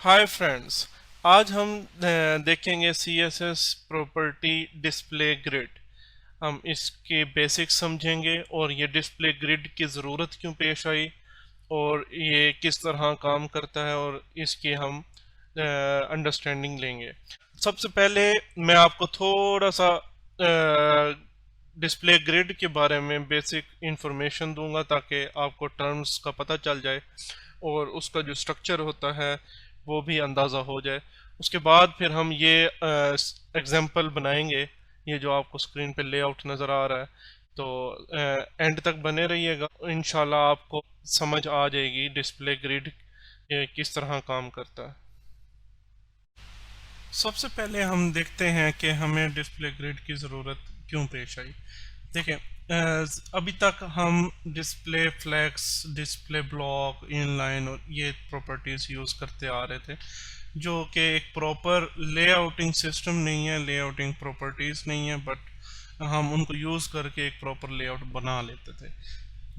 Hi friends. आज हम देखेंगे CSS प्रॉपर्टी डिस्प्ले ग्रिड। हम इसके बेसिक्स समझेंगे और ये डिस्प्ले ग्रिड की ज़रूरत क्यों पेश आई और ये किस तरह काम करता है और इसकी हम अंडरस्टैंडिंग लेंगे। सबसे पहले मैं आपको थोड़ा सा डिस्प्ले ग्रिड के बारे में बेसिक इंफॉर्मेशन दूंगा ताकि आपको टर्म्स का पता चल जाए और उसका जो स्ट्रक्चर होता है वो भी अंदाज़ा हो जाए। उसके बाद फिर हम ये एग्जांपल बनाएंगे, ये जो आपको स्क्रीन पे लेआउट नज़र आ रहा है। तो एंड तक बने रहिएगा, इंशाल्लाह आपको समझ आ जाएगी डिस्प्ले ग्रिड किस तरह काम करता है। सबसे पहले हम देखते हैं कि हमें डिस्प्ले ग्रिड की ज़रूरत क्यों पेश आई। देखिए, अभी तक हम display flex, display block, inline और ये प्रॉपर्टीज़ यूज़ करते आ रहे थे जो कि एक प्रॉपर लेआउटिंग सिस्टम नहीं है, लेआउटिंग प्रॉपर्टीज़ नहीं है, बट हम उनको यूज़ करके एक प्रॉपर लेआउट बना लेते थे।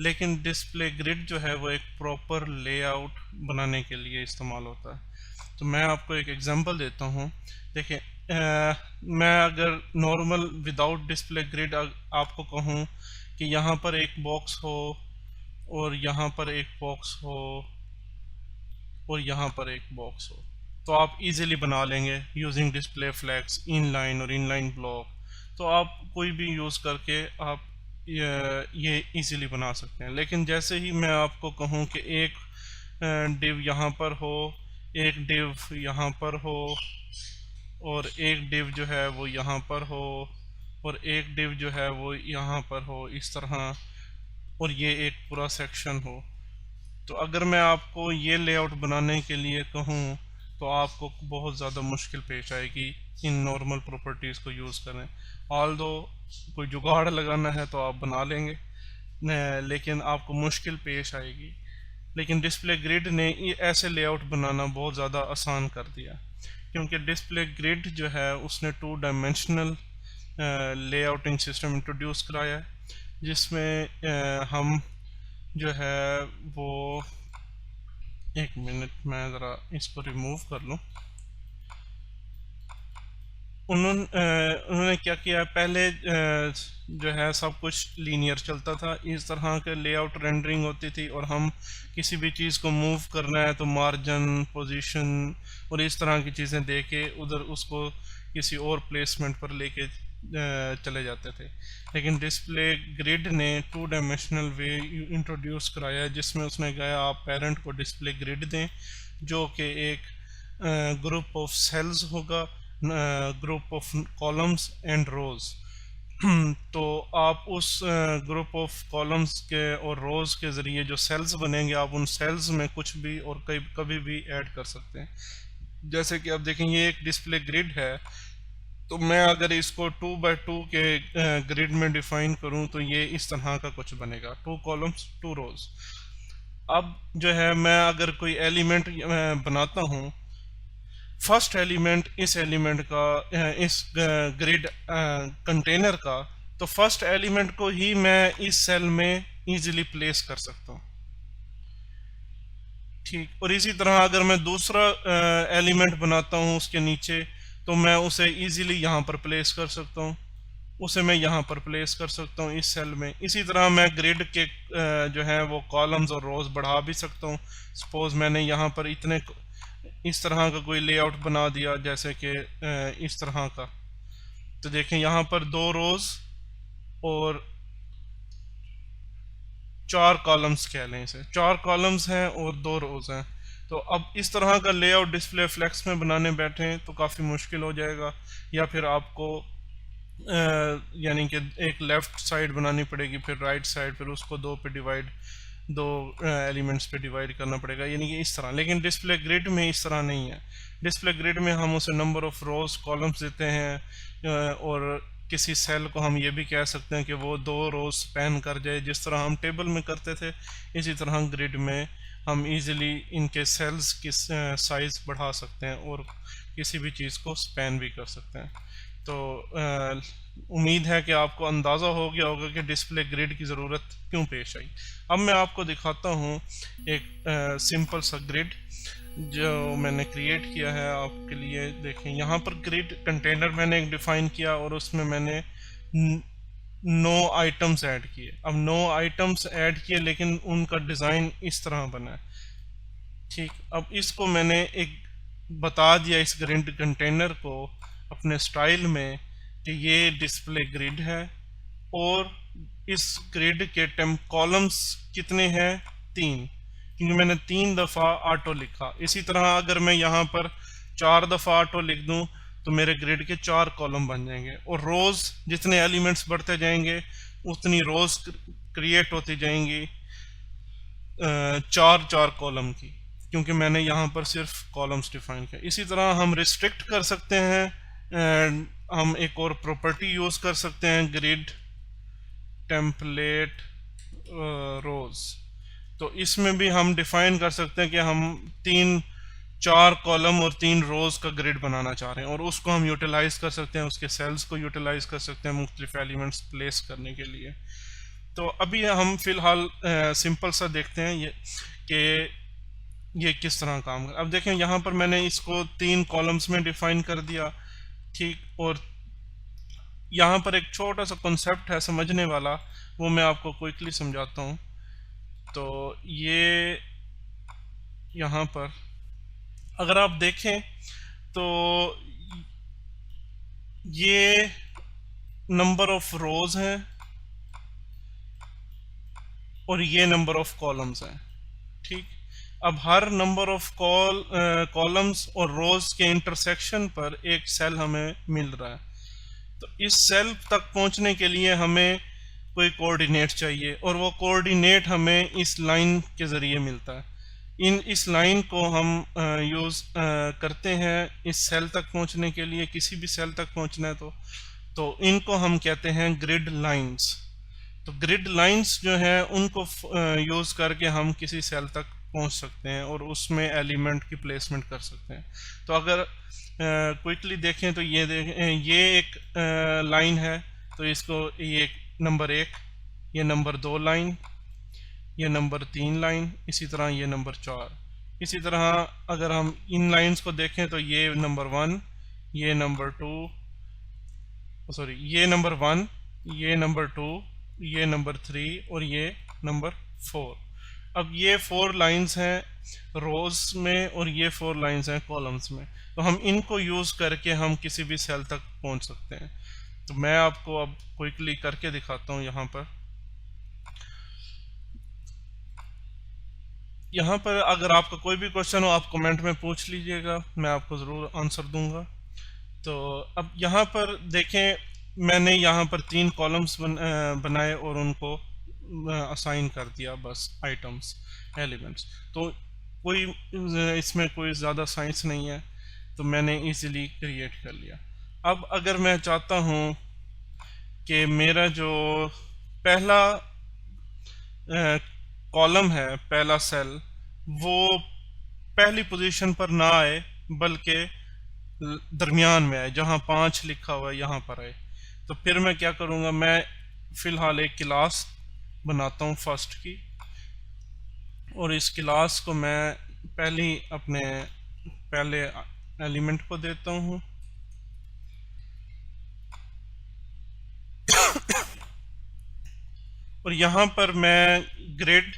लेकिन डिस्प्ले ग्रिड जो है वो एक प्रॉपर लेआउट बनाने के लिए इस्तेमाल होता है। तो मैं आपको एक एग्जांपल देता हूँ। देखिए, मैं अगर नॉर्मल विदाउट डिस्प्ले ग्रिड आपको कहूँ कि यहाँ पर एक बॉक्स हो और यहाँ पर एक बॉक्स हो और यहाँ पर एक बॉक्स हो, तो आप इजीली बना लेंगे यूजिंग डिस्प्ले फ्लैग्स, इनलाइन और इनलाइन ब्लॉक। तो आप कोई भी यूज़ करके आप ये इजीली बना सकते हैं। लेकिन जैसे ही मैं आपको कहूँ कि एक डिव यहाँ पर हो, एक डिव यहाँ पर हो और एक डिव जो है वो यहाँ पर हो और एक डिव जो है वो यहाँ पर हो, इस तरह, और ये एक पूरा सेक्शन हो, तो अगर मैं आपको ये लेआउट बनाने के लिए कहूँ तो आपको बहुत ज़्यादा मुश्किल पेश आएगी इन नॉर्मल प्रॉपर्टीज़ को यूज़ करें। ऑल दो कोई जुगाड़ लगाना है तो आप बना लेंगे, लेकिन आपको मुश्किल पेश आएगी। लेकिन डिस्प्ले ग्रिड ने ये ऐसे लेआउट बनाना बहुत ज़्यादा आसान कर दिया, क्योंकि डिस्प्ले ग्रिड जो है उसने 2 डायमेंशनल लेआउटिंग सिस्टम इंट्रोड्यूस कराया है, जिसमें हम जो है वो, एक मिनट मैं ज़रा इसको रिमूव कर लूँ। उन्होंने क्या किया, पहले जो है सब कुछ लीनियर चलता था, इस तरह के लेआउट रेंडरिंग होती थी और हम किसी भी चीज़ को मूव करना है तो मार्जिन, पोजीशन और इस तरह की चीज़ें दे के उधर उसको किसी और प्लेसमेंट पर लेके चले जाते थे। लेकिन डिस्प्ले ग्रिड ने 2 डायमेंशनल वे इंट्रोड्यूस कराया है, जिसमें उसने कहा आप पेरेंट को डिस्प्ले ग्रिड दें जो कि एक ग्रुप ऑफ सेल्स होगा, ग्रुप ऑफ कॉलम्स एंड रोज। तो आप उस ग्रुप ऑफ कॉलम्स के और रोज के ज़रिए जो सेल्स बनेंगे, आप उन सेल्स में कुछ भी और कभी भी ऐड कर सकते हैं। जैसे कि आप देखें, ये एक डिस्प्ले ग्रिड है, तो मैं अगर इसको 2 बाय 2 के ग्रिड में डिफाइन करूं तो ये इस तरह का कुछ बनेगा, 2 कॉलम्स 2 रोज। अब जो है मैं अगर कोई एलिमेंट बनाता हूं, फर्स्ट एलिमेंट इस एलिमेंट का, इस ग्रिड कंटेनर का, तो फर्स्ट एलिमेंट को ही मैं इस सेल में इजीली प्लेस कर सकता हूँ। ठीक, और इसी तरह अगर मैं दूसरा एलिमेंट बनाता हूँ उसके नीचे, तो मैं उसे इजीली यहाँ पर प्लेस कर सकता हूँ, उसे मैं यहाँ पर प्लेस कर सकता हूँ इस सेल में। इसी तरह मैं ग्रिड के जो है वो कॉलम्स और रोज बढ़ा भी सकता हूँ। सपोज मैंने यहाँ पर इतने इस तरह का कोई लेआउट बना दिया, जैसे कि इस तरह का, तो देखें यहाँ पर 2 रोज और 4 कॉलम्स कह लें, इसे 4 कॉलम्स हैं और 2 रोज हैं। तो अब इस तरह का लेआउट डिस्प्ले फ्लेक्स में बनाने बैठे तो काफ़ी मुश्किल हो जाएगा, या फिर आपको यानी कि एक लेफ़्ट साइड बनानी पड़ेगी, फिर राइट साइड, फिर उसको दो एलिमेंट्स पे डिवाइड करना पड़ेगा, यानी कि इस तरह। लेकिन डिस्प्ले ग्रिड में इस तरह नहीं है। डिस्प्ले ग्रिड में हम उसे नंबर ऑफ रोज कॉलम्स देते हैं और किसी सेल को हम ये भी कह सकते हैं कि वो 2 रोज स्पैन कर जाए, जिस तरह हम टेबल में करते थे। इसी तरह ग्रिड में हम इजीली इनके सेल्स की साइज बढ़ा सकते हैं और किसी भी चीज़ को स्पैन भी कर सकते हैं। तो उम्मीद है कि आपको अंदाज़ा हो गया होगा कि डिस्प्ले ग्रिड की ज़रूरत क्यों पेश आई। अब मैं आपको दिखाता हूँ एक सिंपल सा ग्रिड जो मैंने क्रिएट किया है आपके लिए, देखें यहाँ पर ग्रिड कंटेनर मैंने एक डिफाइन किया और उसमें मैंने 9 आइटम्स ऐड किए। अब 9 आइटम्स ऐड किए लेकिन उनका डिज़ाइन इस तरह बना है। ठीक, अब इसको मैंने एक बता दिया इस ग्रिड कंटेनर को अपने स्टाइल में कि ये डिस्प्ले ग्रिड है और इस ग्रिड के कॉलम्स कितने हैं, 3, क्योंकि मैंने 3 दफ़ा ऑटो लिखा। इसी तरह अगर मैं यहाँ पर 4 दफ़ा ऑटो लिख दूँ तो मेरे ग्रिड के 4 कॉलम बन जाएंगे और रोज़ जितने एलिमेंट्स बढ़ते जाएंगे उतनी रोज़ क्रिएट होती जाएंगी 4 कॉलम की, क्योंकि मैंने यहाँ पर सिर्फ कॉलम्स डिफाइन किया। इसी तरह हम रिस्ट्रिक्ट कर सकते हैं एंड हम एक और प्रॉपर्टी यूज़ कर सकते हैं, ग्रिड टेम्पलेट रोज। तो इसमें भी हम डिफाइन कर सकते हैं कि हम 4 कॉलम और 3 रोज का ग्रिड बनाना चाह रहे हैं और उसको हम यूटिलाइज कर सकते हैं, उसके सेल्स को यूटिलाइज कर सकते हैं मुख्तलिफ एलिमेंट्स प्लेस करने के लिए। तो अभी हम फिलहाल सिंपल सा देखते हैं ये किस तरह काम कर। अब देखें यहाँ पर मैंने इसको 3 कॉलम्स में डिफाइन कर दिया। ठीक, और यहाँ पर एक छोटा सा कॉन्सेप्ट है समझने वाला, वो मैं आपको क्विकली समझाता हूँ। तो ये यहाँ पर अगर आप देखें तो ये नंबर ऑफ रोज हैं और ये नंबर ऑफ कॉलम्स हैं। ठीक, अब हर नंबर ऑफ कॉलम्स और रोज के इंटरसेक्शन पर एक सेल हमें मिल रहा है। तो इस सेल तक पहुंचने के लिए हमें कोई कोऑर्डिनेट चाहिए और वो कोऑर्डिनेट हमें इस लाइन के ज़रिए मिलता है। इस लाइन को हम यूज़ करते हैं इस सेल तक पहुंचने के लिए। किसी भी सेल तक पहुंचना है तो इनको हम कहते हैं ग्रिड लाइंस। तो ग्रिड लाइंस जो है उनको यूज़ करके हम किसी सेल तक पहुंच सकते हैं और उसमें एलिमेंट की प्लेसमेंट कर सकते हैं। तो अगर क्विकली देखें तो ये एक लाइन है, तो इसको ये नंबर 1, ये नंबर 2 लाइन, ये नंबर 3 लाइन, इसी तरह ये नंबर 4। इसी तरह अगर हम इन लाइंस को देखें तो ये नंबर 1, ये नंबर 2, सॉरी ये नंबर 1, ये नंबर 2, ये नंबर 3 और ये नंबर 4। अब ये 4 लाइंस हैं रोज में और ये 4 लाइंस हैं कॉलम्स में। तो हम इनको यूज़ करके हम किसी भी सेल तक पहुंच सकते हैं। तो मैं आपको अब क्विकली करके दिखाता हूं। यहाँ पर अगर आपका कोई भी क्वेश्चन हो आप कमेंट में पूछ लीजिएगा, मैं आपको ज़रूर आंसर दूंगा। तो अब यहाँ पर देखें, मैंने यहाँ पर 3 कॉलम्स बनाए और उनको असाइन कर दिया बस आइटम्स, एलिमेंट्स। तो कोई इसमें कोई ज़्यादा साइंस नहीं है, तो मैंने इजीली क्रिएट कर लिया। अब अगर मैं चाहता हूँ कि मेरा जो पहला कॉलम है, पहला सेल, वो पहली पोजीशन पर ना आए बल्कि दरमियान में आए, जहाँ 5 लिखा हुआ है यहाँ पर आए, तो फिर मैं क्या करूँगा, मैं फ़िलहाल एक क्लास बनाता हूँ फर्स्ट की, और इस क्लास को मैं पहले एलिमेंट को देता हूँ। और यहाँ पर मैं ग्रिड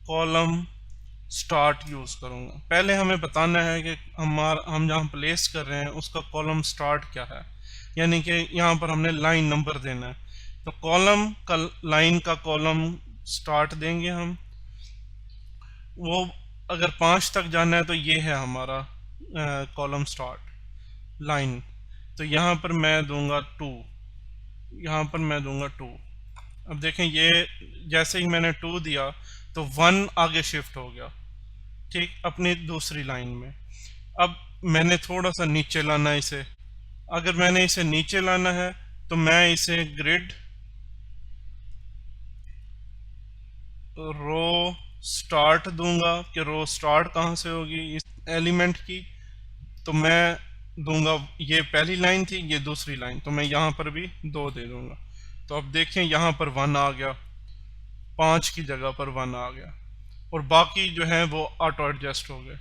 कॉलम स्टार्ट यूज़ करूँगा। पहले हमें बताना है कि हम जहाँ प्लेस कर रहे हैं उसका कॉलम स्टार्ट क्या है, यानी कि यहाँ पर हमने लाइन नंबर देना है। तो कॉलम का लाइन का कॉलम स्टार्ट देंगे हम। वो अगर 5 तक जाना है तो ये है हमारा कॉलम स्टार्ट लाइन। तो यहाँ पर मैं दूंगा 2, यहाँ पर मैं दूंगा 2। अब देखें, ये जैसे ही मैंने 2 दिया तो 1 आगे शिफ्ट हो गया, ठीक, अपनी दूसरी लाइन में। अब मैंने थोड़ा सा नीचे लाना है इसे। अगर मैंने इसे नीचे लाना है तो मैं इसे ग्रिड रो स्टार्ट दूंगा कि रो स्टार्ट कहाँ से होगी इस एलिमेंट की। तो मैं दूंगा, ये पहली लाइन थी, ये दूसरी लाइन, तो मैं यहाँ पर भी 2 दे दूंगा। तो अब देखें यहाँ पर 1 आ गया, 5 की जगह पर 1 आ गया, और बाकी जो है वो ऑटो एडजस्ट हो गए।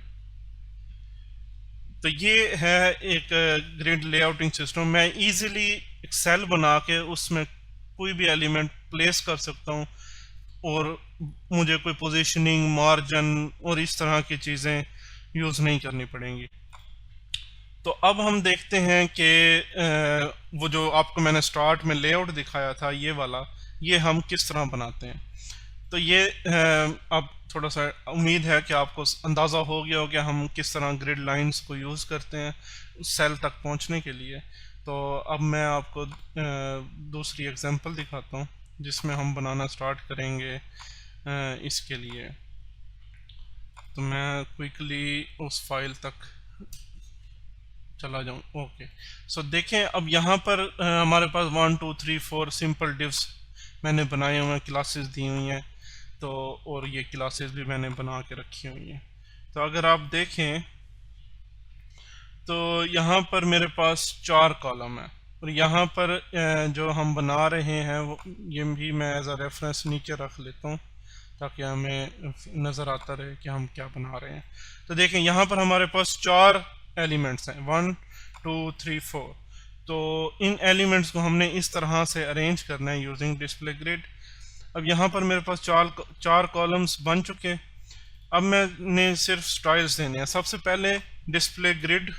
तो ये है एक ग्रिड लेआउटिंग सिस्टम। मैं इजीली एक सेल बना के उसमें कोई भी एलिमेंट प्लेस कर सकता हूँ, और मुझे कोई पोजीशनिंग, मार्जिन और इस तरह की चीज़ें यूज़ नहीं करनी पड़ेंगी। तो अब हम देखते हैं कि वो जो आपको मैंने स्टार्ट में लेआउट दिखाया था ये वाला, ये हम किस तरह बनाते हैं। तो ये अब थोड़ा सा उम्मीद है कि आपको अंदाज़ा हो गया हो कि हम किस तरह ग्रिड लाइंस को यूज़ करते हैं सेल तक पहुंचने के लिए। तो अब मैं आपको दूसरी एग्जांपल दिखाता हूं जिसमें हम बनाना स्टार्ट करेंगे इसके लिए। तो मैं क्विकली उस फाइल तक चला जाऊं। ओके, सो देखें अब यहाँ पर हमारे पास 1 2 3 4 सिंपल डिव्स मैंने बनाए हुए हैं, क्लासेस दी हुई हैं। तो और ये क्लासेस भी मैंने बना के रखी हुई हैं। तो अगर आप देखें तो यहाँ पर मेरे पास 4 कॉलम है, और यहाँ पर जो हम बना रहे हैं वो ये भी मैं एज अ रेफरेंस नीचे रख लेता हूँ ताकि हमें नज़र आता रहे कि हम क्या बना रहे हैं। तो देखें यहाँ पर हमारे पास 4 एलिमेंट्स हैं, 1 2 3 4। तो इन एलिमेंट्स को हमने इस तरह से अरेंज करना है यूजिंग डिस्प्ले ग्रिड। अब यहाँ पर मेरे पास चार कॉलम्स बन चुके। अब मैंने सिर्फ स्टाइल्स देने हैं। सबसे पहले डिस्प्ले ग्रिड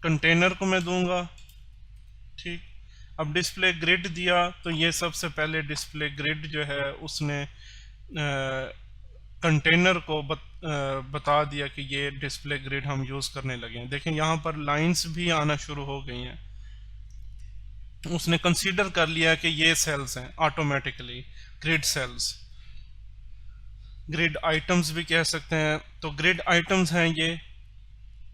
कंटेनर को मैं दूंगा, ठीक। अब डिस्प्ले ग्रिड दिया तो ये सबसे पहले डिस्प्ले ग्रिड जो है उसने कंटेनर को बता दिया कि ये डिस्प्ले ग्रिड हम यूज़ करने लगे हैं। देखें यहाँ पर लाइंस भी आना शुरू हो गई हैं। उसने कंसीडर कर लिया कि ये सेल्स हैं automatically grid cells, grid items भी कह सकते हैं। तो ग्रिड आइटम्स हैं ये।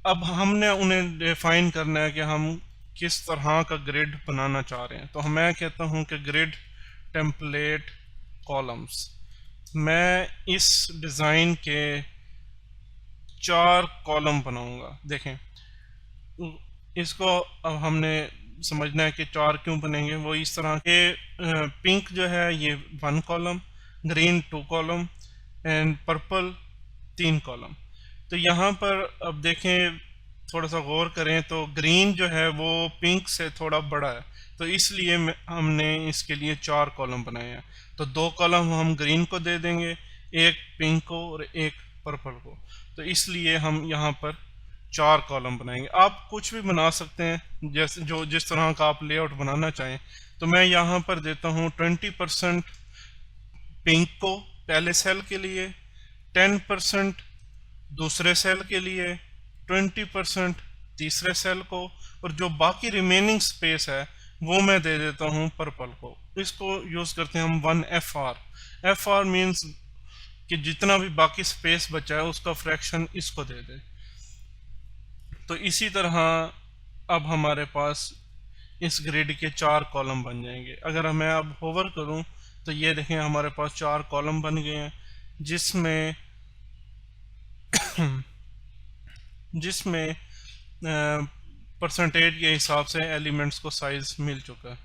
अब हमने उन्हें डिफाइन करना है कि हम किस तरह का ग्रिड बनाना चाह रहे हैं। तो मैं कहता हूं कि ग्रिड टेम्पलेट कॉलम्स। मैं इस डिज़ाइन के 4 कॉलम बनाऊंगा। देखें इसको अब हमने समझना है कि 4 क्यों बनेंगे। वो इस तरह के पिंक जो है ये 1 column, green 2 column and purple 3 column. तो यहाँ पर अब देखें थोड़ा सा गौर करें तो ग्रीन जो है वो पिंक से थोड़ा बड़ा है, तो इसलिए हमने इसके लिए 4 कॉलम बनाए हैं। तो 2 कॉलम हम ग्रीन को दे देंगे, एक पिंक को और एक पर्पल को। तो इसलिए हम यहाँ पर 4 कॉलम बनाएंगे। आप कुछ भी बना सकते हैं जैसे जो जिस तरह का आप लेआउट बनाना चाहें। तो मैं यहाँ पर देता हूँ 20% पिंक को पहले सेल के लिए, 10% दूसरे सेल के लिए, 20% तीसरे सेल को, और जो बाकी रिमेनिंग स्पेस है वो मैं दे देता हूँ पर्पल को। इसको यूज करते हैं हम 1FR। FR मीन्स कि जितना भी बाकी स्पेस बचा है उसका फ्रैक्शन इसको दे दे। तो इसी तरह अब हमारे पास इस ग्रिड के 4 कॉलम बन जाएंगे। अगर मैं अब होवर करूं तो ये देखें हमारे पास 4 कॉलम बन गए हैं जिसमें परसेंटेज के हिसाब से एलिमेंट्स को साइज मिल चुका है।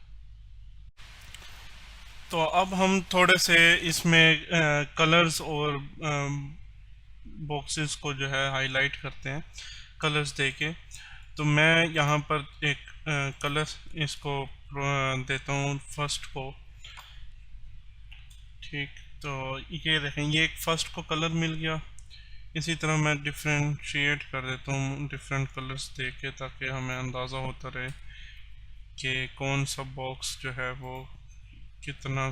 तो अब हम थोड़े से इसमें कलर्स और बॉक्सेस को जो है हाईलाइट करते हैं कलर्स देके। तो मैं यहाँ पर एक कलर इसको देता हूँ फर्स्ट को, ठीक। तो ये देखें ये एक फर्स्ट को कलर मिल गया। इसी तरह मैं डिफ्रेंशिएट कर देता हूँ डिफरेंट कलर्स देके ताकि हमें अंदाज़ा होता रहे कि कौन सा बॉक्स जो है वो कितना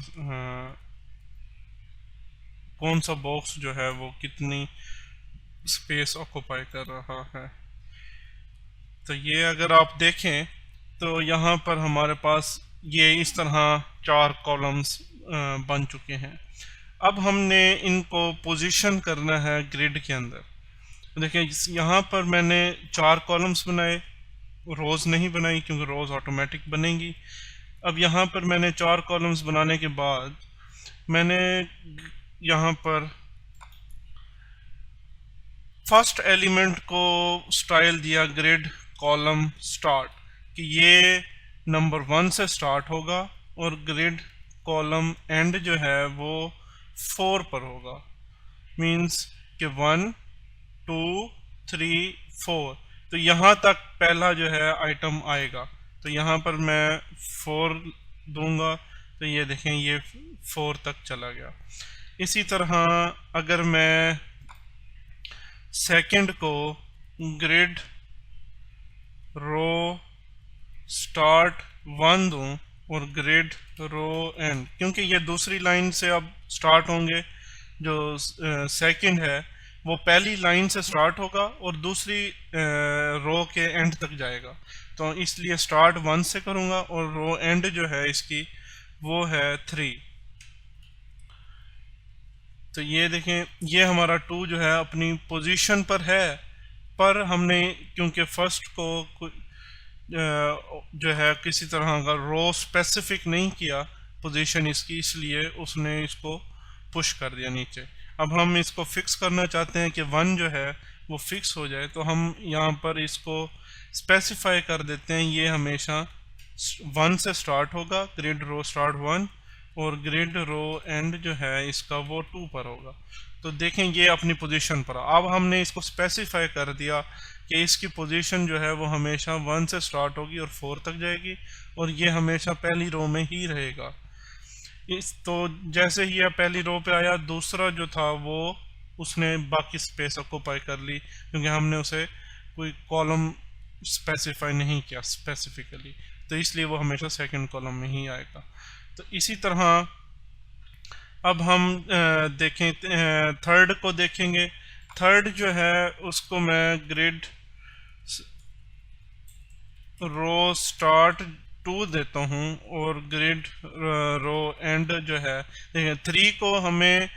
कौन सा बॉक्स जो है वो कितनी स्पेस ऑक्यूपाई कर रहा है। तो ये अगर आप देखें तो यहाँ पर हमारे पास ये इस तरह 4 कॉलम्स बन चुके हैं। अब हमने इनको पोजीशन करना है ग्रिड के अंदर। देखिए यहाँ पर मैंने 4 कॉलम्स बनाए, रोज़ नहीं बनाई क्योंकि रोज़ ऑटोमेटिक बनेंगी। अब यहाँ पर मैंने 4 कॉलम्स बनाने के बाद मैंने यहाँ पर फर्स्ट एलिमेंट को स्टाइल दिया ग्रिड कॉलम स्टार्ट कि ये नंबर 1 से स्टार्ट होगा और ग्रिड कॉलम एंड जो है वो 4 पर होगा। मीन्स कि 1 2 3 4, तो यहाँ तक पहला जो है आइटम आएगा। तो यहाँ पर मैं 4 दूंगा, तो ये देखें ये 4 तक चला गया। इसी तरह अगर मैं सेकंड को ग्रिड रो स्टार्ट 1 दूं और ग्रिड रो एंड, क्योंकि ये दूसरी लाइन से अब स्टार्ट होंगे, जो सेकंड है वो पहली लाइन से स्टार्ट होगा और दूसरी रो के एंड तक जाएगा, तो इसलिए स्टार्ट 1 से करूंगा और रो एंड जो है इसकी वो है 3। तो ये देखें ये हमारा 2 जो है अपनी पोजीशन पर है, पर हमने क्योंकि फर्स्ट को जो है किसी तरह का रो स्पेसिफिक नहीं किया पोजीशन इसकी, इसलिए उसने इसको पुश कर दिया नीचे। अब हम इसको फिक्स करना चाहते हैं कि 1 जो है वो फिक्स हो जाए, तो हम यहाँ पर इसको स्पेसिफाई कर देते हैं ये हमेशा 1 से स्टार्ट होगा, ग्रिड रो स्टार्ट 1 और ग्रिड रो एंड जो है इसका वो 2 पर होगा। तो देखें ये अपनी पोजीशन पर। अब हमने इसको स्पेसिफाई कर दिया कि इसकी पोजीशन जो है वो हमेशा 1 से स्टार्ट होगी और 4 तक जाएगी और ये हमेशा पहली रो में ही रहेगा। तो जैसे ही यह पहली रो पे आया, दूसरा जो था वो उसने बाकी स्पेस ऑक्यूपाई कर ली, क्योंकि हमने उसे कोई कॉलम स्पेसिफाई नहीं किया स्पेसिफिकली, तो इसलिए वो हमेशा सेकंड कॉलम में ही आएगा। तो इसी तरह अब हम देखें थर्ड को देखेंगे। थर्ड जो है उसको मैं ग्रिड रो स्टार्ट 2 देता हूं और ग्रिड रो एंड जो है, देखिए 3 को हमें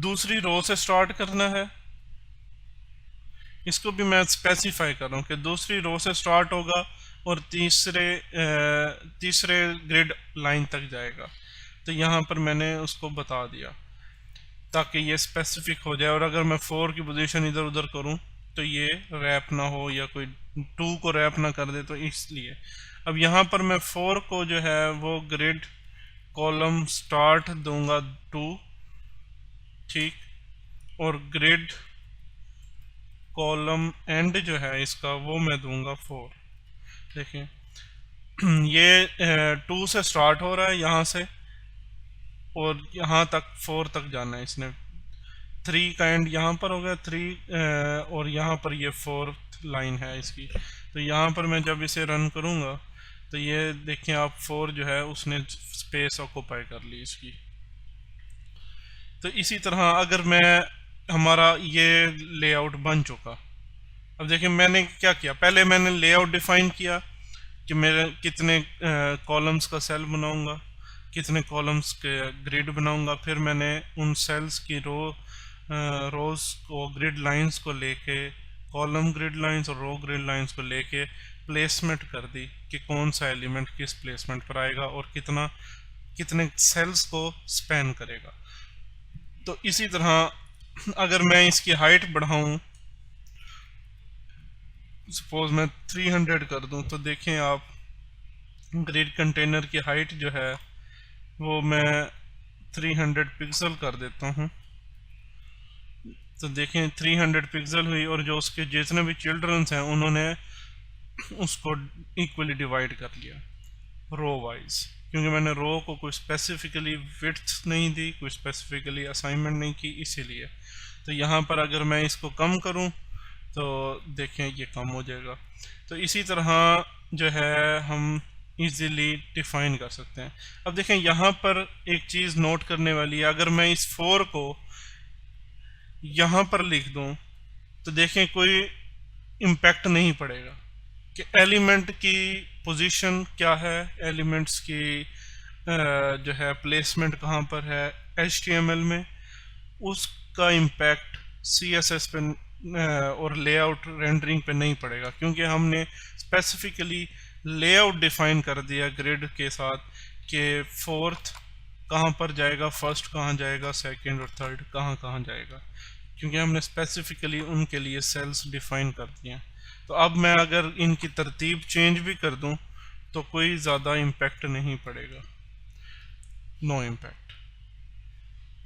दूसरी रो से स्टार्ट करना है, इसको भी मैं स्पेसिफाई कर रहा हूं कि दूसरी रो से स्टार्ट होगा और तीसरे ग्रिड लाइन तक जाएगा। तो यहाँ पर मैंने उसको बता दिया ताकि ये स्पेसिफिक हो जाए, और अगर मैं 4 की पोजीशन इधर उधर करूं तो ये रैप ना हो या कोई 2 को रैप ना कर दे, तो इसलिए अब यहाँ पर मैं 4 को जो है वो ग्रिड कॉलम स्टार्ट दूंगा 2, ठीक, और ग्रिड कॉलम एंड जो है इसका वो मैं दूंगा 4। देखिए ये 2 से स्टार्ट हो रहा है यहाँ से और यहाँ तक 4 तक जाना है इसने। 3 का एंड यहाँ पर हो गया 3 और यहाँ पर ये 4th लाइन है इसकी। तो यहाँ पर मैं जब इसे रन करूँगा तो ये देखें आप 4 जो है उसने स्पेस ऑक्यूपाई कर ली इसकी। तो इसी तरह अगर मैं हमारा ये लेआउट बन चुका, अब देखिए मैंने क्या किया, पहले मैंने लेआउट डिफाइन किया कि मेरे कितने कॉलम्स का सेल बनाऊंगा, कितने कॉलम्स के ग्रिड बनाऊंगा, फिर मैंने उन सेल्स की रोज को ग्रिड लाइंस को लेके, कॉलम ग्रिड लाइंस और रो ग्रिड लाइंस को लेके प्लेसमेंट कर दी कि कौन सा एलिमेंट किस प्लेसमेंट पर आएगा और कितने सेल्स को स्पैन करेगा। तो इसी तरह अगर मैं इसकी हाइट बढ़ाऊं, सपोज मैं 300 कर दूं, तो देखें आप ग्रिड कंटेनर की हाइट जो है वो मैं 300 पिक्सल कर देता हूं। तो देखें 300 पिक्सल हुई और जो उसके जितने भी चिल्ड्रंस हैं उन्होंने उसको इक्वली डिवाइड कर लिया रो वाइज, क्योंकि मैंने रो को कोई स्पेसिफिकली विड्थ नहीं दी, कोई स्पेसिफिकली असाइनमेंट नहीं की, इसीलिए। तो यहाँ पर अगर मैं इसको कम करूँ तो देखें ये कम हो जाएगा। तो इसी तरह जो है हम इजीली डिफाइन कर सकते हैं। अब देखें यहाँ पर एक चीज़ नोट करने वाली है, अगर मैं इस 4 को यहाँ पर लिख दूँ तो देखें कोई इम्पैक्ट नहीं पड़ेगा कि एलिमेंट की पोजीशन क्या है, एलिमेंट्स की जो है प्लेसमेंट कहाँ पर है HTML में, उसका इम्पैक्ट CSS पे और लेआउट रेंडरिंग पे नहीं पड़ेगा, क्योंकि हमने स्पेसिफिकली लेआउट डिफाइन कर दिया ग्रिड के साथ कि 4th कहाँ पर जाएगा, फर्स्ट कहाँ जाएगा, सेकंड और थर्ड कहाँ कहाँ जाएगा, क्योंकि हमने स्पेसिफिकली उनके लिए सेल्स डिफाइन कर दिए हैं। तो अब मैं अगर इनकी तरतीब चेंज भी कर दूं तो कोई ज़्यादा इम्पैक्ट नहीं पड़ेगा, नो इम्पैक्ट।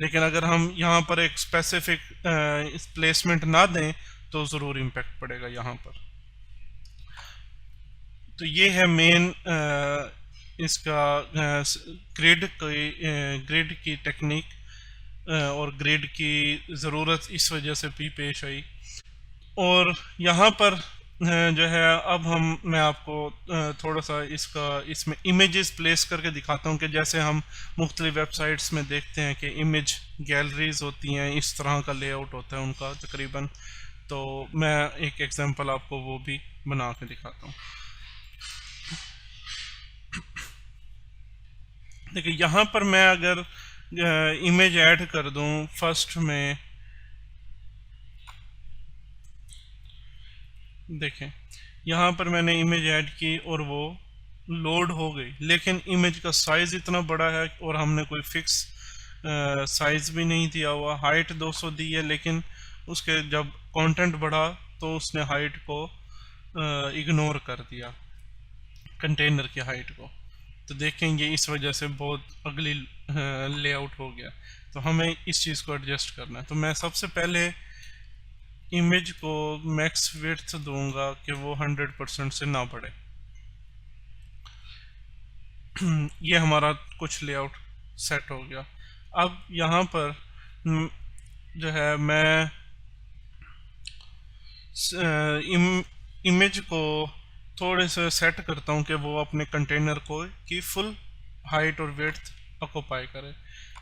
लेकिन अगर हम यहाँ पर एक स्पेसिफिक प्लेसमेंट ना दें तो ज़रूर इम्पैक्ट पड़ेगा यहाँ पर। तो ये है मेन इसका ग्रिड की टेक्निक और ग्रिड की ज़रूरत इस वजह से भी पेश आई। और यहाँ पर जो है अब मैं आपको थोड़ा सा इसमें इमेजेस प्लेस करके दिखाता हूँ कि जैसे हम मुख्तलिफ वेबसाइट्स में देखते हैं कि इमेज गैलरीज होती हैं, इस तरह का लेआउट होता है उनका तकरीबन। तो मैं एक एग्जांपल आपको वो भी बना के दिखाता हूँ। देखिए यहाँ पर मैं अगर इमेज ऐड कर दूँ फर्स्ट में, देखें यहाँ पर मैंने इमेज ऐड की और वो लोड हो गई, लेकिन इमेज का साइज इतना बड़ा है और हमने कोई फिक्स साइज भी नहीं दिया हुआ। हाइट 200 दी है, लेकिन उसके जब कंटेंट बढ़ा तो उसने हाइट को इग्नोर कर दिया, कंटेनर की हाइट को। तो देखेंगे इस वजह से बहुत अगली लेआउट हो गया। तो हमें इस चीज़ को एडजस्ट करना है। तो मैं सबसे पहले इमेज को मैक्स विड्थ दूंगा कि वो 100% से ना बढ़े। ये हमारा कुछ लेआउट सेट हो गया। अब यहाँ पर जो है मैं इमेज को थोड़े से सेट करता हूँ कि वो अपने कंटेनर को की फुल हाइट और विड्थ ऑक्यूपाई करे।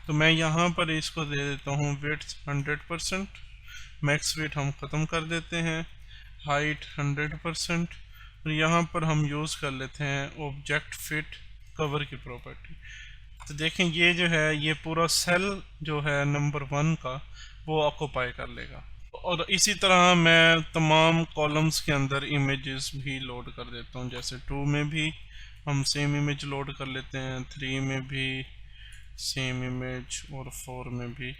तो मैं यहाँ पर इसको दे देता हूँ विड्थ 100%, मैक्स विड्थ हम ख़त्म कर देते हैं, हाइट 100%, और यहाँ पर हम यूज़ कर लेते हैं ऑब्जेक्ट फिट कवर की प्रॉपर्टी। तो देखें ये जो है ये पूरा सेल जो है नंबर 1 का वो ऑक्यूपाई कर लेगा। और इसी तरह मैं तमाम कॉलम्स के अंदर इमेजेस भी लोड कर देता हूँ। जैसे 2 में भी हम सेम इमेज लोड कर लेते हैं, 3 में भी सेम इमेज और 4 में भी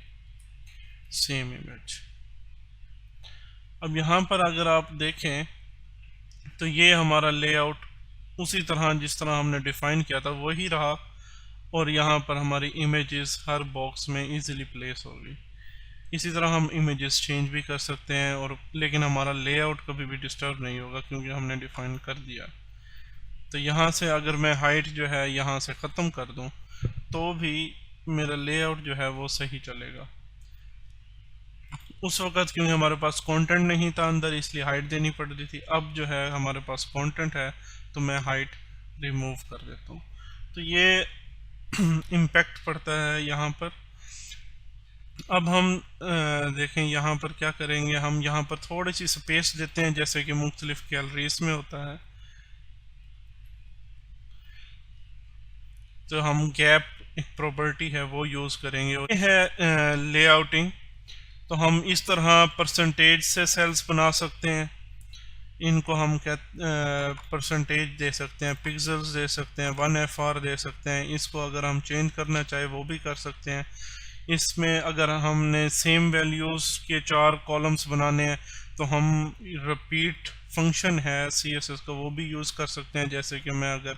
सेम इमेज। अब यहाँ पर अगर आप देखें तो ये हमारा लेआउट उसी तरह जिस तरह हमने डिफाइन किया था वही रहा, और यहाँ पर हमारी इमेजेस हर बॉक्स में इजीली प्लेस होगी। इसी तरह हम इमेजेस चेंज भी कर सकते हैं, और लेकिन हमारा लेआउट कभी भी डिस्टर्ब नहीं होगा क्योंकि हमने डिफाइन कर दिया। तो यहाँ से अगर मैं हाइट जो है यहाँ से ख़त्म कर दूँ तो भी मेरा लेआउट जो है वो सही चलेगा। उस वक़्त क्योंकि हमारे पास कंटेंट नहीं था अंदर, इसलिए हाइट देनी पड़ रही थी। अब जो है हमारे पास कंटेंट है तो मैं हाइट रिमूव कर देता हूँ। तो ये इम्पैक्ट पड़ता है यहाँ पर। अब हम देखें यहाँ पर क्या करेंगे, हम यहाँ पर थोड़ी सी स्पेस देते हैं जैसे कि मुख्तलिफ गैलरीज में होता है। तो हम गैप एक प्रॉपर्टी है वो यूज़ करेंगे। और ये है लेआउटिंग। तो हम इस तरह परसेंटेज से सेल्स बना सकते हैं। इनको हम परसेंटेज दे सकते हैं, पिक्सल्स दे सकते हैं, 1FR दे सकते हैं। इसको अगर हम चेंज करना चाहे वो भी कर सकते हैं। इसमें अगर हमने सेम वैल्यूज़ के 4 कॉलम्स बनाने हैं तो हम रिपीट फंक्शन है CSS का वो भी यूज़ कर सकते हैं। जैसे कि मैं अगर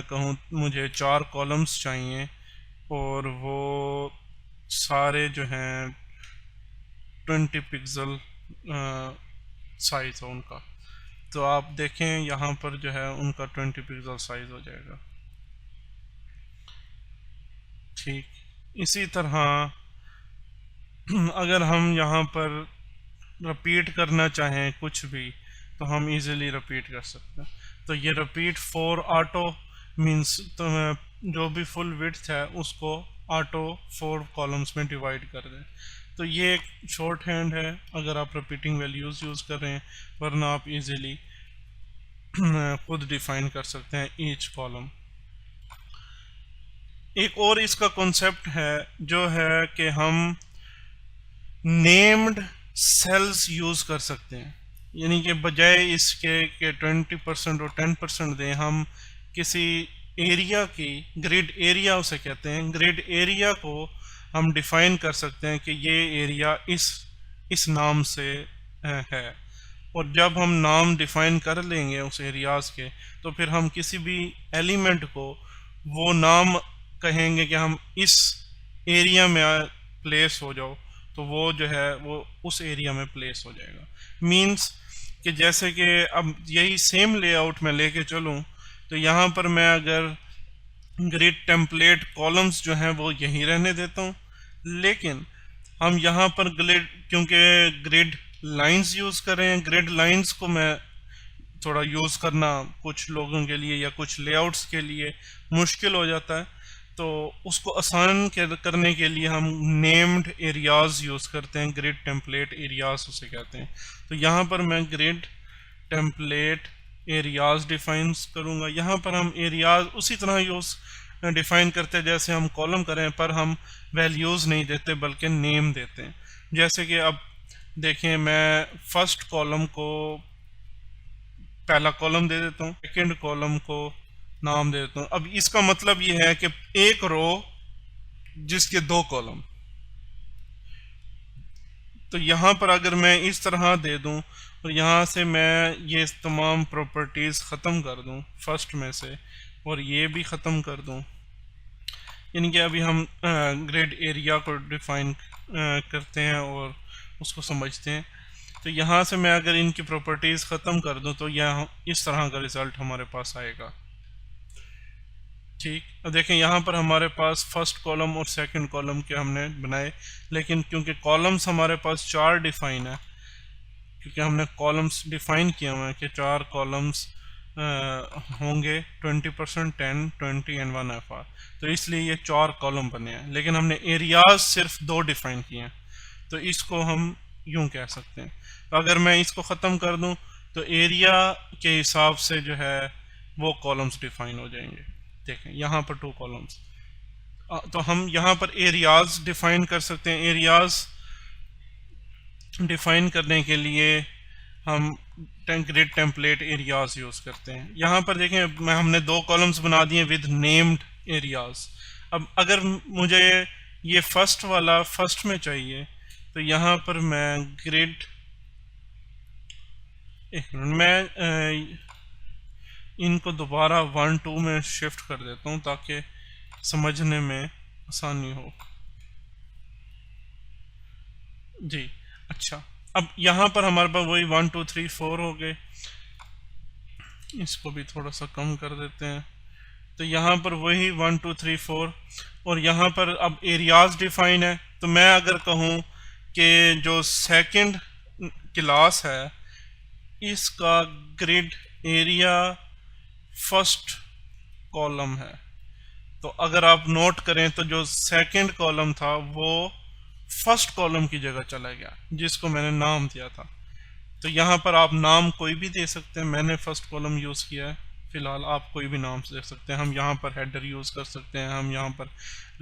कहूँ मुझे 4 कॉलम्स चाहिए और वो सारे जो हैं 20 पिक्सल साइज है उनका, तो आप देखें यहाँ पर जो है उनका 20 पिक्सल साइज हो जाएगा। ठीक इसी तरह अगर हम यहाँ पर रिपीट करना चाहें कुछ भी तो हम इजीली रिपीट कर सकते हैं। तो ये रिपीट फॉर ऑटो मींस तो जो भी फुल विड्थ है उसको ऑटो 4 कॉलम्स में डिवाइड कर दें। तो ये एक शॉर्ट हैंड है अगर आप रिपीटिंग वैल्यूज़ यूज़ कर रहे हैं, वरना आप इजीली खुद डिफाइन कर सकते हैं ईच कॉलम। एक और इसका कॉन्सेप्ट है जो है कि हम नेम्ड सेल्स यूज़ कर सकते हैं, यानी कि बजाय इसके कि 20% और 10% दें, हम किसी एरिया की ग्रिड एरिया उसे कहते हैं, ग्रिड एरिया को हम डिफाइन कर सकते हैं कि ये एरिया इस नाम से है। और जब हम नाम डिफाइन कर लेंगे उस एरियाज के, तो फिर हम किसी भी एलिमेंट को वो नाम कहेंगे कि हम इस एरिया में प्लेस हो जाओ, तो वो जो है वो उस एरिया में प्लेस हो जाएगा। मींस कि जैसे कि अब यही सेम लेआउट में लेके चलूं, तो यहाँ पर मैं अगर ग्रिड टेम्पलेट कॉलम्स जो हैं वो यहीं रहने देता हूँ, लेकिन हम यहाँ पर ग्रिड, क्योंकि ग्रिड लाइंस यूज़ कर रहे हैं, ग्रिड लाइंस को मैं थोड़ा यूज़ करना कुछ लोगों के लिए या कुछ लेआउट्स के लिए मुश्किल हो जाता है, तो उसको आसान करने के लिए हम नेम्ड एरियाज यूज़ करते हैं। ग्रिड टेम्पलेट एरियाज उसे कहते हैं। तो यहाँ पर मैं ग्रिड टेम्पलेट एरियाज डिफाइन करूँगा। यहाँ पर हम एरियाज उसी तरह यूज़ डिफाइन करते हैं जैसे हम कॉलम करें, पर हम वैल्यूज़ नहीं देते बल्कि नेम देते हैं। जैसे कि अब देखें, मैं फर्स्ट कॉलम को पहला कॉलम दे देता हूँ, सेकेंड कॉलम को नाम दे देता हूँ। अब इसका मतलब ये है कि एक रो जिसके दो कॉलम, तो यहाँ पर अगर मैं इस तरह दे दूँ और यहाँ से मैं ये तमाम प्रॉपर्टीज़ ख़त्म कर दूँ फर्स्ट में से, और ये भी ख़त्म कर दूँ, यानी कि अभी हम ग्रिड एरिया को डिफाइन करते हैं और उसको समझते हैं। तो यहाँ से मैं अगर इनकी प्रॉपर्टीज़ ख़त्म कर दूँ तो यह इस तरह का रिज़ल्ट हमारे पास आएगा। ठीक, अब देखें यहाँ पर हमारे पास फर्स्ट कॉलम और सेकंड कॉलम के हमने बनाए, लेकिन क्योंकि कॉलम्स हमारे पास 4 डिफाइन है, क्योंकि हमने कॉलम्स डिफाइन किया हुआ है कि 4 कॉलम्स होंगे 20%, 10, 20 एंड 1 FR, तो इसलिए ये 4 कॉलम बने हैं। लेकिन हमने एरियाज सिर्फ 2 डिफाइन किए हैं, तो इसको हम यूं कह सकते हैं। तो अगर मैं इसको ख़त्म कर दूं तो एरिया के हिसाब से जो है वो कॉलम्स डिफाइन हो जाएंगे। देखें यहाँ पर 2 कॉलम्स, तो हम यहाँ पर एरियाज डिफाइन कर सकते हैं। एरियाज डिफाइन करने के लिए हम ग्रिड टेम्पलेट एरियाज यूज़ करते हैं। यहाँ पर देखें, मैं हमने 2 कॉलम्स बना दिए विद नेम्ड एरियाज। अब अगर मुझे ये फर्स्ट वाला फर्स्ट में चाहिए, तो यहाँ पर मैं ग्रिड, एक मिनट, मैं इनको दोबारा 1, 2 में शिफ्ट कर देता हूँ ताकि समझने में आसानी हो। जी अच्छा, अब यहाँ पर हमारे पास वही 1, 2, 3, 4 हो गए। इसको भी थोड़ा सा कम कर देते हैं। तो यहाँ पर वही 1, 2, 3, 4, और यहाँ पर अब एरियाज डिफाइन है। तो मैं अगर कहूँ कि जो सेकंड क्लास है इसका ग्रिड एरिया फर्स्ट कॉलम है, तो अगर आप नोट करें तो जो सेकंड कॉलम था वो फर्स्ट कॉलम की जगह चला गया जिसको मैंने नाम दिया था। तो यहाँ पर आप नाम कोई भी दे सकते हैं, मैंने फर्स्ट कॉलम यूज़ किया है, फिलहाल आप कोई भी नाम दे सकते हैं। हम यहाँ पर हेडर यूज़ कर सकते हैं, हम यहाँ पर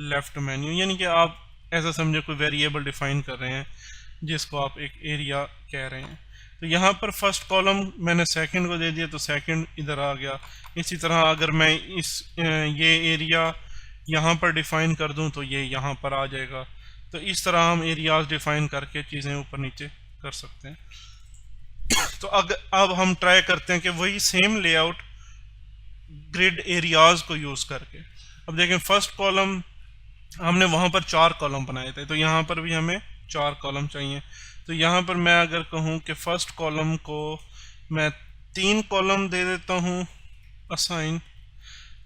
लेफ्ट मेन्यू, यानी कि आप ऐसा समझे कोई वेरिएबल डिफाइन कर रहे हैं जिसको आप एक एरिया कह रहे हैं। तो यहाँ पर फर्स्ट कॉलम मैंने सेकंड को दे दिया तो सेकंड इधर आ गया। इसी तरह अगर मैं ये एरिया यहाँ पर डिफाइन कर दूँ तो ये यहाँ पर आ जाएगा। तो इस तरह हम एरियाज डिफाइन करके चीज़ें ऊपर नीचे कर सकते हैं। तो अब हम ट्राई करते हैं कि वही सेम लेआउट ग्रिड एरियाज को यूज़ करके। अब देखें, फर्स्ट कॉलम हमने वहाँ पर 4 कॉलम बनाए थे, तो यहाँ पर भी हमें 4 कॉलम चाहिए। तो यहाँ पर मैं अगर कहूँ कि फर्स्ट कॉलम को मैं 3 कॉलम दे देता हूँ, असाइन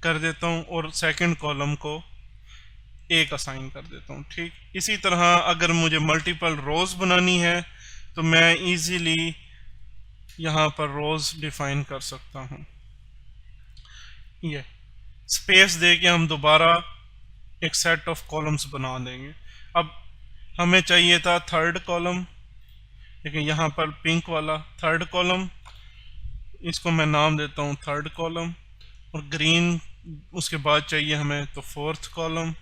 कर देता हूँ, और सेकंड कॉलम को 1 असाइन कर देता हूँ। ठीक, इसी तरह अगर मुझे मल्टीपल रोज बनानी है तो मैं इजीली यहाँ पर रोज डिफाइन कर सकता हूँ। ये स्पेस दे के हम दोबारा एक सेट ऑफ कॉलम्स बना देंगे। अब हमें चाहिए था थर्ड कॉलम, लेकिन यहाँ पर पिंक वाला थर्ड कॉलम, इसको मैं नाम देता हूँ थर्ड कॉलम, और ग्रीन उसके बाद चाहिए हमें तो फोर्थ कॉलम।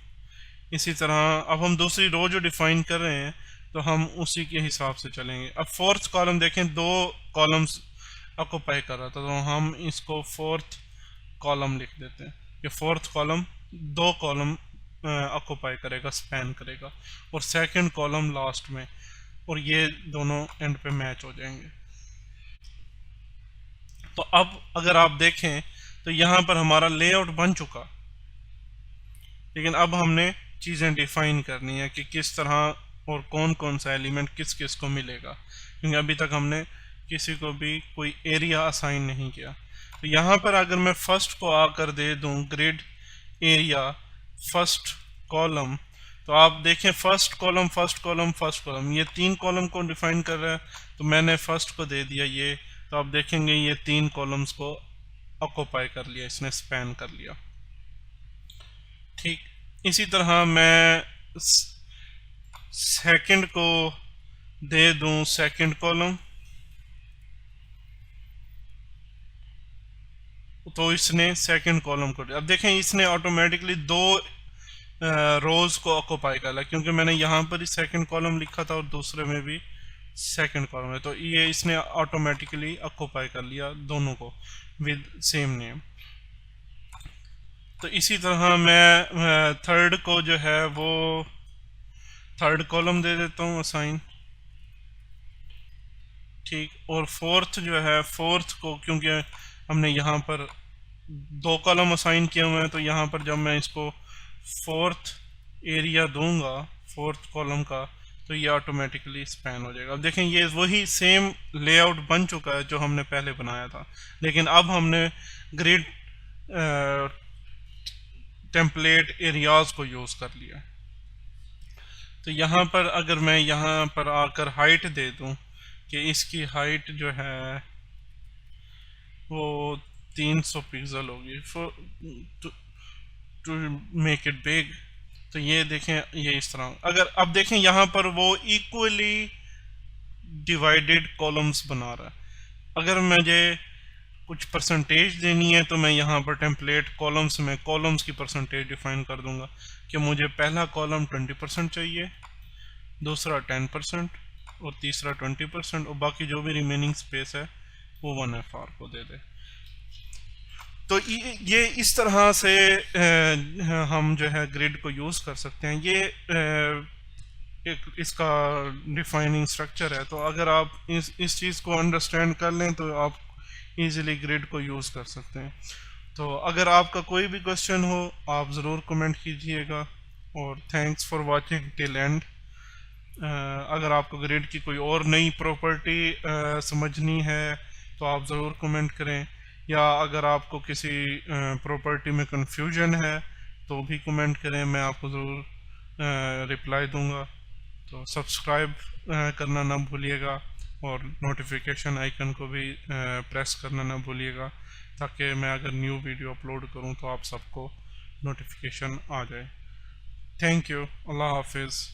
इसी तरह अब हम दूसरी रो जो डिफाइन कर रहे हैं तो हम उसी के हिसाब से चलेंगे। अब फोर्थ कॉलम देखें 2 कॉलम्स ऑक्युपाई कर रहा था, तो हम इसको फोर्थ कॉलम लिख देते हैं कि फोर्थ कॉलम 2 कॉलम ऑक्युपाई करेगा, स्पैन करेगा, और सेकंड कॉलम लास्ट में, और ये दोनों एंड पे मैच हो जाएंगे। तो अब अगर आप देखें तो यहाँ पर हमारा लेआउट बन चुका, लेकिन अब हमने चीज़ें डिफाइन करनी है कि किस तरह और कौन कौन सा एलिमेंट किस किस को मिलेगा, क्योंकि अभी तक हमने किसी को भी कोई एरिया असाइन नहीं किया। तो यहाँ पर अगर मैं फर्स्ट को आकर दे दूँ ग्रिड एरिया फर्स्ट कॉलम, तो आप देखें first column first column first column, ये 3 कॉलम को डिफाइन कर रहा है। तो मैंने फर्स्ट को दे दिया ये, तो आप देखेंगे ये 3 कॉलम्स को ऑक्यूपाई कर लिया, इसने स्पैन कर लिया। ठीक इसी तरह मैं सेकंड को दे दूं सेकंड कॉलम, तो इसने सेकंड कॉलम को, अब देखें इसने ऑटोमेटिकली 2 रोज को ऑक्यूपाई कर लिया, क्योंकि मैंने यहाँ पर ही सेकंड कॉलम लिखा था और दूसरे में भी सेकंड कॉलम है, तो ये इसने ऑटोमेटिकली ऑक्यूपाई कर लिया दोनों को विद सेम नेम। तो इसी तरह मैं थर्ड को जो है वो थर्ड कॉलम दे देता हूँ असाइन। ठीक, और फोर्थ जो है फोर्थ को, क्योंकि हमने यहाँ पर 2 कॉलम असाइन किए हुए हैं, तो यहाँ पर जब मैं इसको फोर्थ एरिया दूंगा फोर्थ कॉलम का, तो ये ऑटोमेटिकली स्पैन हो जाएगा। अब देखें ये वही सेम लेआउट बन चुका है जो हमने पहले बनाया था, लेकिन अब हमने ग्रिड टेम्पलेट एरियाज को यूज कर लिया। तो यहाँ पर अगर मैं यहाँ पर आकर हाइट दे दूं कि इसकी हाइट जो है वो 300 पिक्सल होगी टू मेक इट बिग, तो ये देखें ये इस तरह। अगर अब देखें यहाँ पर वो इक्वली डिवाइडेड कॉलम्स बना रहा है। अगर मुझे कुछ परसेंटेज देनी है तो मैं यहाँ पर टेम्पलेट कॉलम्स में कॉलम्स की परसेंटेज डिफाइन कर दूंगा कि मुझे पहला कॉलम 20% चाहिए, दूसरा 10% और तीसरा 20%, और बाकी जो भी रिमेनिंग स्पेस है वो 1FR को दे दे। तो ये इस तरह से हम जो है ग्रिड को यूज कर सकते हैं। ये एक इसका डिफाइनिंग स्ट्रक्चर है। तो अगर आप इस चीज़ को अंडरस्टैंड कर लें तो आप इजीली ग्रिड को यूज कर सकते हैं। तो अगर आपका कोई भी क्वेश्चन हो आप ज़रूर कमेंट कीजिएगा, और thanks for watching till and. अगर आपको ग्रिड की कोई और नई प्रॉपर्टी समझनी है तो आप ज़रूर कमेंट करें, या अगर आपको किसी प्रॉपर्टी में कंफ्यूजन है तो भी कमेंट करें, मैं आपको ज़रूर रिप्लाई दूंगा। तो सब्सक्राइब करना ना भूलिएगा, और नोटिफिकेशन आइकन को भी प्रेस करना ना भूलिएगा, ताकि मैं अगर न्यू वीडियो अपलोड करूं तो आप सबको नोटिफिकेशन आ जाए। थैंक यू, अल्लाह हाफिज़।